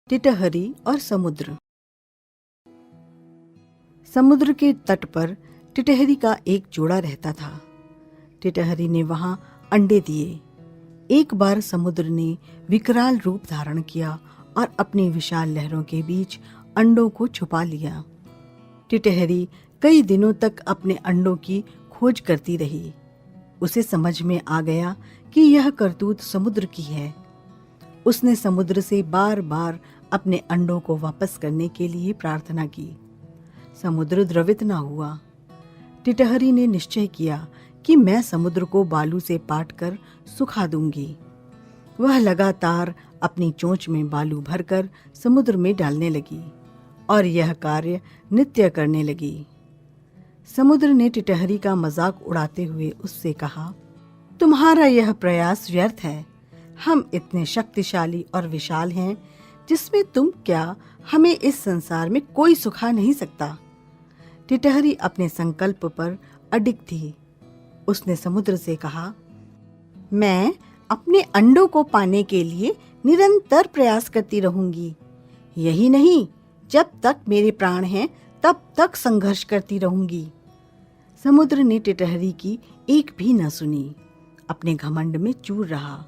टिटहरी और समुद्र। समुद्र के तट पर टिटहरी का एक जोड़ा रहता था। टिटहरी ने वहां अंडे दिए। एक बार समुद्र ने विकराल रूप धारण किया और अपनी विशाल लहरों के बीच अंडों को छुपा लिया। टिटहरी कई दिनों तक अपने अंडों की खोज करती रही। उसे समझ में आ गया कि यह करतूत समुद्र की है। उसने समुद्र से बार बार अपने अंडों को वापस करने के लिए प्रार्थना की। समुद्र द्रवित न हुआ। टिटहरी ने निश्चय किया कि मैं समुद्र को बालू से पाटकर सुखा दूंगी। वह लगातार अपनी चोंच में बालू भरकर समुद्र में डालने लगी और यह कार्य नित्य करने लगी। समुद्र ने टिटहरी का मजाक उड़ाते हुए उससे कहा, तुम्हारा यह प्रयास व्यर्थ है। हम इतने शक्तिशाली और विशाल हैं, जिसमें तुम क्या, हमें इस संसार में कोई सुखा नहीं सकता। टिटहरी अपने संकल्प पर अडिग थी। उसने समुद्र से कहा, मैं अपने अंडों को पाने के लिए निरंतर प्रयास करती रहूंगी। यही नहीं, जब तक मेरे प्राण हैं तब तक संघर्ष करती रहूंगी। समुद्र ने टिटहरी की एक भी न सुनी, अपने घमंड में चूर रहा।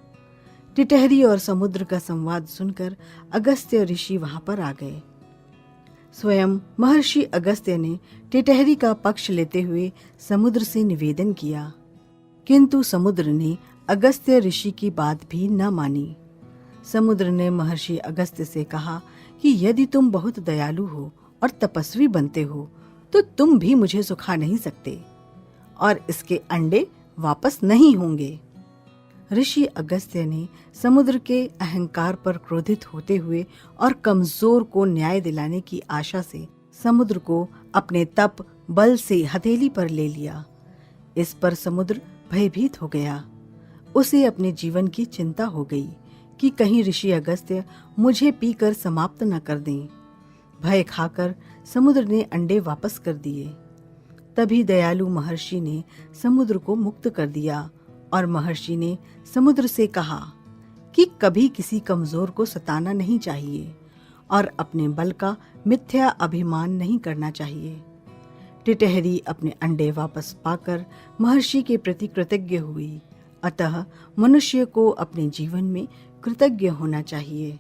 टिटहरी और समुद्र का संवाद सुनकर अगस्त्य ऋषि वहां पर आ गए। स्वयं महर्षि अगस्त्य ने टिटहरी का पक्ष लेते हुए समुद्र से निवेदन किया, किंतु समुद्र ने अगस्त्य ऋषि की बात भी न मानी। समुद्र ने महर्षि अगस्त्य से कहा कि यदि तुम बहुत दयालु हो और तपस्वी बनते हो तो तुम भी मुझे सुखा नहीं सकते और इसके अंडे वापस नहीं होंगे। ऋषि अगस्त्य ने समुद्र के अहंकार पर क्रोधित होते हुए और कमजोर को न्याय दिलाने की आशा से समुद्र को अपने तप बल से हथेली पर ले लिया। इस पर समुद्र भयभीत हो गया। उसे अपने जीवन की चिंता हो गई कि कहीं ऋषि अगस्त्य मुझे पीकर समाप्त न कर दें। भय खाकर समुद्र ने अंडे वापस कर दिए। तभी दयालु महर्षि ने समुद्र को मुक्त कर दिया और महर्षि ने समुद्र से कहा कि कभी किसी कमजोर को सताना नहीं चाहिए और अपने बल का मिथ्या अभिमान नहीं करना चाहिए। टिटहरी अपने अंडे वापस पाकर महर्षि के प्रति कृतज्ञ हुई। अतः मनुष्य को अपने जीवन में कृतज्ञ होना चाहिए।